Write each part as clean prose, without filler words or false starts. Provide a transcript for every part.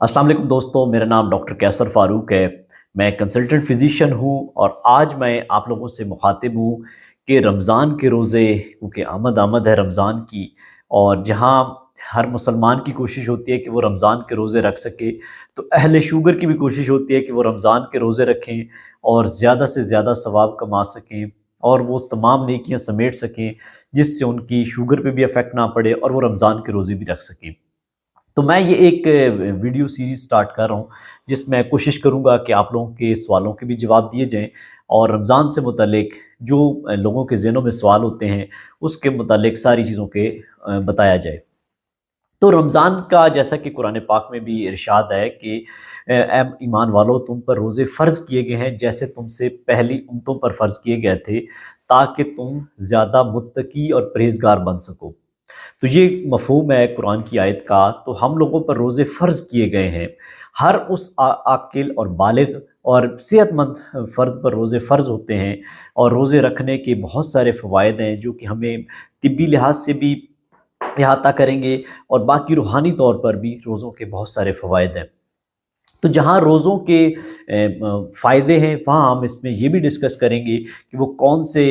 अस्सलाम वालेकुम दोस्तों, मेरा नाम डॉक्टर कैसर फ़ारूक है। मैं कंसल्टेंट फ़िज़िशियन हूँ और आज मैं आप लोगों से मुख़ातिब हूँ कि रमज़ान के रोज़े, क्योंकि आमद आमद है रमज़ान की, और जहाँ हर मुसलमान की कोशिश होती है कि वो रमज़ान के रोज़े रख सके, तो अहले शुगर की भी कोशिश होती है कि वो रमज़ान के रोज़े रखें और ज़्यादा से ज़्यादा सवाब कमा सकें और वो तमाम नेकियां समेट सकें, जिससे उनकी शुगर पे भी इफ़ेक्ट ना पड़े और वो रमज़ान के रोज़े भी रख सकें। तो मैं ये एक वीडियो सीरीज़ स्टार्ट कर रहा हूँ, जिसमें कोशिश करूँगा कि आप लोगों के सवालों के भी जवाब दिए जाएँ और रमज़ान से मुतल्लिक जो लोगों के ज़हनों में सवाल होते हैं, उसके मुतल्लिक सारी चीज़ों के बताया जाए। तो रमज़ान का जैसा कि कुरान पाक में भी इरशाद है कि ऐ ईमान वालों, तुम पर रोज़े फ़र्ज़ किए गए हैं जैसे तुमसे पहली उम्मतों पर फ़र्ज़ किए गए थे, ताकि तुम ज़्यादा मुत्तकी और परहेज़गार बन सको। तो ये मफ़हूम है कुरान की आयत का। तो हम लोगों पर रोज़े फ़र्ज़ किए गए हैं। हर उस आकिल और बालिग़ और सेहतमंद फ़र्द पर रोज़े फ़र्ज़ होते हैं और रोज़े रखने के बहुत सारे फ़वाइद हैं, जो कि हमें तिब्बी लिहाज से भी अहाता करेंगे और बाकी रूहानी तौर पर भी रोज़ों के बहुत सारे फ़वाइद हैं। तो जहाँ रोज़ों के फ़ायदे हैं, वहाँ हम इसमें ये भी डिस्कस करेंगे कि वो कौन से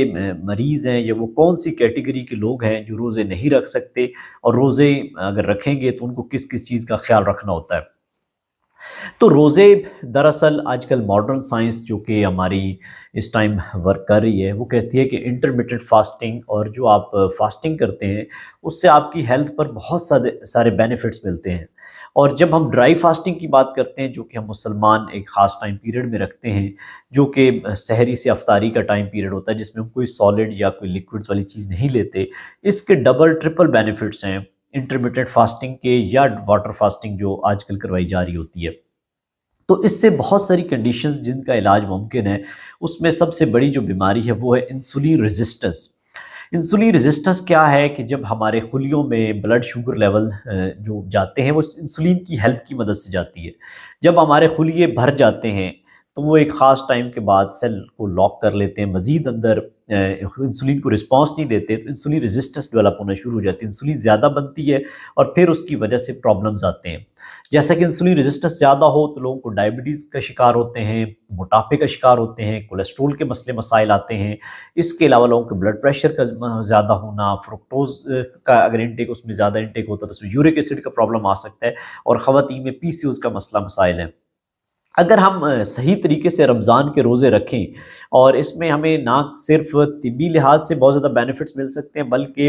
मरीज़ हैं या वो कौन सी कैटेगरी के लोग हैं जो रोज़े नहीं रख सकते, और रोज़े अगर रखेंगे तो उनको किस किस चीज़ का ख़्याल रखना होता है। तो रोज़े दरअसल आजकल मॉडर्न साइंस जो कि हमारी इस टाइम वर्क कर रही है, वो कहती है कि इंटरमिटेंट फास्टिंग, और जो आप फास्टिंग करते हैं उससे आपकी हेल्थ पर बहुत सारे सारे बेनिफिट्स मिलते हैं। और जब हम ड्राई फास्टिंग की बात करते हैं, जो कि हम मुसलमान एक ख़ास टाइम पीरियड में रखते हैं, जो कि सहरी से अफ्तारी का टाइम पीरियड होता है, जिसमें हम कोई सॉलिड या कोई लिक्विड्स वाली चीज़ नहीं लेते, इसके डबल ट्रिपल बेनिफिट्स हैं इंटरमिटेंट फास्टिंग के या वाटर फास्टिंग जो आजकल करवाई जा रही होती है। तो इससे बहुत सारी कंडीशंस जिनका इलाज मुमकिन है, उसमें सबसे बड़ी जो बीमारी है वो है इंसुलिन रेजिस्टेंस। इंसुलिन रेजिस्टेंस क्या है कि जब हमारे खुलियों में ब्लड शुगर लेवल जो जाते हैं, वो इंसुलिन की हेल्प की मदद से जाती है। जब हमारे खुलिये भर जाते हैं, तो वो एक ख़ास टाइम के बाद सेल को लॉक कर लेते हैं, मज़ीद अंदर इंसुलिन को रिस्पॉन्स नहीं देते, तो इंसुलिन रेजिस्टेंस डेवलप होना शुरू हो जाती है, इंसुलिन ज़्यादा बनती है और फिर उसकी वजह से प्रॉब्लम्स आते हैं। जैसा कि इंसुलिन रेजिस्टेंस ज़्यादा हो तो लोगों को डायबिटीज़ का शिकार होते हैं, मोटापे का शिकार होते हैं, कोलेस्ट्रॉल के मसले मसाइल आते हैं। इसके अलावा लोगों के ब्लड प्रेशर का ज़्यादा होना, फ्रुक्टोज़ का अगर इंटेक उसमें ज़्यादा इंटेक होता है तो उसमें यूरिक एसिड का प्रॉब्लम आ सकता है, और ख़वातीन में पीसीओएस का मसला मसाइल है। अगर हम सही तरीके से रमज़ान के रोज़े रखें, और इसमें हमें ना सिर्फ़ तिब्बी लिहाज से बहुत ज़्यादा बेनिफिट्स मिल सकते हैं, बल्कि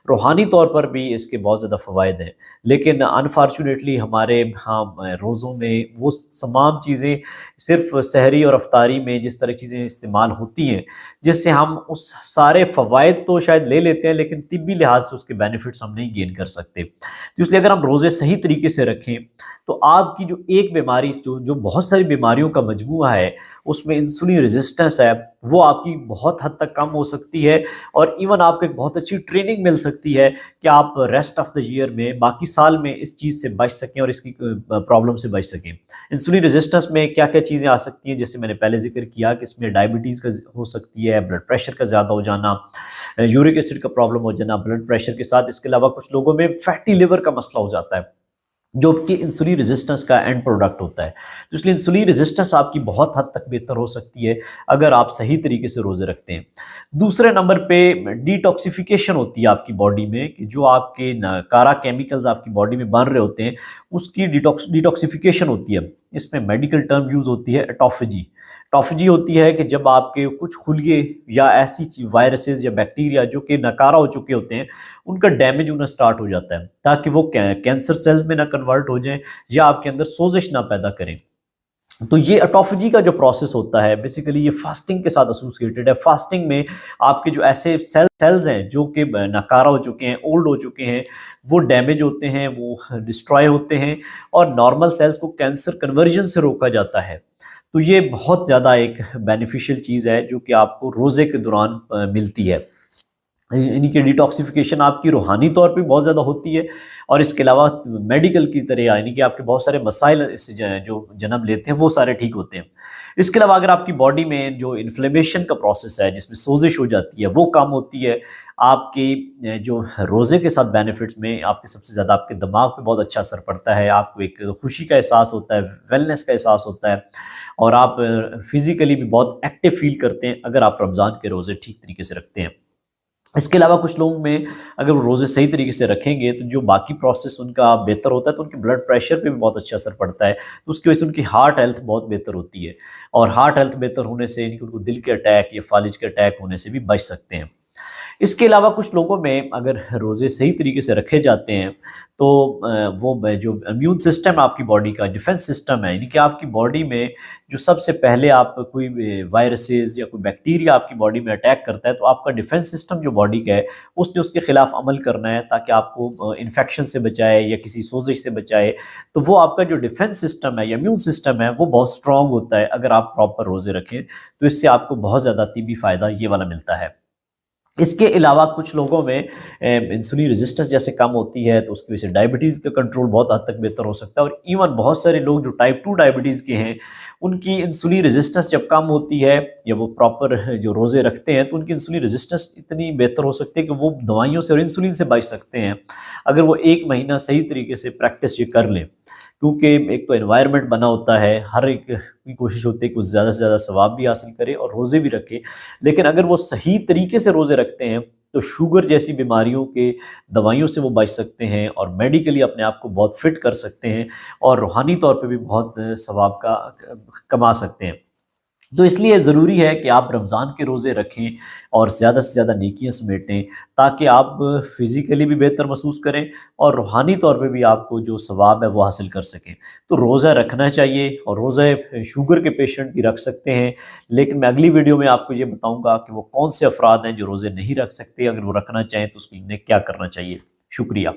रूहानी तौर पर भी इसके बहुत ज़्यादा फ़वाइद हैं। लेकिन अनफ़ॉर्चुनेटली हमारे यहाँ रोज़ों में वो तमाम चीज़ें सिर्फ़ सहरी और अफ्तारी में जिस तरह चीज़ें इस्तेमाल होती हैं, जिससे हम उस सारे फ़वाइद तो शायद ले लेते हैं, लेकिन तिब्बी लिहाज से उसके बेनिफिट्स हम नहीं गेन कर सकते। तो इसलिए अगर हम रोज़े सही तरीके से रखें, तो आपकी जो एक बीमारी जो जो बहुत सारी बीमारियों का मजमूआ है, उसमें इंसुलिन रेजिस्टेंस है, वो आपकी बहुत हद तक कम हो सकती है, और इवन आपको एक बहुत अच्छी ट्रेनिंग मिल सकती है कि आप रेस्ट ऑफ द ईयर में, बाकी साल में इस चीज़ से बच सकें और इसकी प्रॉब्लम से बच सकें। इंसुलिन रेजिस्टेंस में क्या क्या चीज़ें आ सकती हैं, जैसे मैंने पहले जिक्र किया कि इसमें डायबिटीज़ का हो सकती है, ब्लड प्रेशर का ज़्यादा हो जाना, यूरिक एसिड का प्रॉब्लम हो जाना ब्लड प्रेशर के साथ। इसके अलावा कुछ लोगों में फैटी लिवर का मसला हो जाता है, जो कि इंसुलिन रेजिस्टेंस का एंड प्रोडक्ट होता है। तो इसलिए इंसुलिन रेजिस्टेंस आपकी बहुत हद तक बेहतर हो सकती है अगर आप सही तरीके से रोज़े रखते हैं। दूसरे नंबर पे डिटॉक्सिफिकेशन होती है आपकी बॉडी में, कि जो आपके कारा केमिकल्स आपकी बॉडी में बन रहे होते हैं, उसकी डिटॉक्सिफिकेशन होती है। इसमें मेडिकल टर्म यूज़ होती है ऑटोफेजी। ऑटोफेजी होती है कि जब आपके कुछ खुलिये या ऐसी वायरसेस या बैक्टीरिया जो कि नकारा हो चुके होते हैं, उनका डैमेज होना स्टार्ट हो जाता है, ताकि वो कैंसर सेल्स में ना कन्वर्ट हो जाएं या आपके अंदर सोजिश ना पैदा करें। तो ये ऑटोफेजी का जो प्रोसेस होता है, बेसिकली ये फास्टिंग के साथ एसोसिएटेड है। फास्टिंग में आपके जो ऐसे सेल्स हैं जो कि नकारा हो चुके हैं, ओल्ड हो चुके हैं, वो डैमेज होते हैं, वो डिस्ट्रॉय होते हैं, और नॉर्मल सेल्स को कैंसर कन्वर्जन से रोका जाता है। तो ये बहुत ज़्यादा एक बेनिफिशियल चीज़ है जो कि आपको रोज़े के दौरान मिलती है। یعنی کہ ڈیٹاکسیفیکیشن آپ کی روحانی طور پہ بہت زیادہ ہوتی ہے، اور اس کے علاوہ میڈیکل کی طرح یعنی کہ آپ کے بہت سارے مسائل اس سے جو جنم لیتے ہیں وہ سارے ٹھیک ہوتے ہیں۔ اس کے علاوہ اگر آپ کی باڈی میں جو انفلیمیشن کا پروسیس ہے جس میں سوزش ہو جاتی ہے وہ کم ہوتی ہے، آپ کی جو روزے کے ساتھ بینیفٹس میں آپ کے سب سے زیادہ آپ کے دماغ پہ بہت اچھا اثر پڑتا ہے، آپ کو ایک خوشی کا احساس ہوتا ہے، ویلنس کا احساس ہوتا ہے، اور آپ فزیکلی بھی بہت ایکٹیو فیل کرتے ہیں اگر آپ رمضان کے روزے ٹھیک طریقے سے رکھتے ہیں۔ اس کے علاوہ کچھ لوگوں میں اگر وہ روزے صحیح طریقے سے رکھیں گے تو جو باقی پروسیس ان کا بہتر ہوتا ہے، تو ان کے بلڈ پریشر پہ بھی بہت اچھا اثر پڑتا ہے، تو اس کی وجہ سے ان کی ہارٹ ہیلتھ بہت بہتر ہوتی ہے، اور ہارٹ ہیلتھ بہتر ہونے سے یعنی کہ ان کو دل کے اٹیک یا فالج کے اٹیک ہونے سے بھی بچ سکتے ہیں۔ اس کے علاوہ کچھ لوگوں میں اگر روزے صحیح طریقے سے رکھے جاتے ہیں تو وہ جو امیون سسٹم آپ کی باڈی کا ڈیفنس سسٹم ہے، یعنی کہ آپ کی باڈی میں جو سب سے پہلے آپ کوئی وائرسز یا کوئی بیکٹیریا آپ کی باڈی میں اٹیک کرتا ہے، تو آپ کا ڈیفنس سسٹم جو باڈی کا ہے اس نے اس کے خلاف عمل کرنا ہے تاکہ آپ کو انفیکشن سے بچائے یا کسی سوزش سے بچائے، تو وہ آپ کا جو ڈیفنس سسٹم ہے یا امیون سسٹم ہے وہ بہت اسٹرانگ ہوتا ہے اگر آپ پراپر روزے رکھیں، تو اس سے آپ کو بہت زیادہ طبی فائدہ یہ والا ملتا ہے۔ اس کے علاوہ کچھ لوگوں میں انسولین ریزسٹنس جیسے کم ہوتی ہے، تو اس کی وجہ سے ڈائبٹیز کا کنٹرول بہت حد تک بہتر ہو سکتا ہے، اور ایون بہت سارے لوگ جو ٹائپ 2 ڈائبٹیز کے ہیں ان کی انسولین ریزسٹنس جب کم ہوتی ہے یا وہ پراپر جو روزے رکھتے ہیں تو ان کی انسولین ریزسٹنس اتنی بہتر ہو سکتی ہے کہ وہ دوائیوں سے اور انسولین سے بچ سکتے ہیں اگر وہ 1 مہینہ صحیح طریقے سے پریکٹس یہ کر لیں، کیونکہ ایک تو انوائرمنٹ بنا ہوتا ہے، ہر ایک کی کوشش ہوتی ہے کہ وہ زیادہ سے زیادہ ثواب بھی حاصل کرے اور روزے بھی رکھے، لیکن اگر وہ صحیح طریقے سے روزے رکھتے ہیں تو شوگر جیسی بیماریوں کے دوائیوں سے وہ بچ سکتے ہیں، اور میڈیکلی اپنے آپ کو بہت فٹ کر سکتے ہیں، اور روحانی طور پہ بھی بہت ثواب کا کما سکتے ہیں۔ تو اس لیے ضروری ہے کہ آپ رمضان کے روزے رکھیں اور زیادہ سے زیادہ نیکیاں سمیٹیں تاکہ آپ فزیکلی بھی بہتر محسوس کریں اور روحانی طور پہ بھی آپ کو جو ثواب ہے وہ حاصل کر سکیں۔ تو روزہ رکھنا چاہیے، اور روزہ شوگر کے پیشنٹ بھی رکھ سکتے ہیں، لیکن میں اگلی ویڈیو میں آپ کو یہ بتاؤں گا کہ وہ کون سے افراد ہیں جو روزے نہیں رکھ سکتے، اگر وہ رکھنا چاہیں تو اس کے لیے کیا کرنا چاہیے۔ شکریہ۔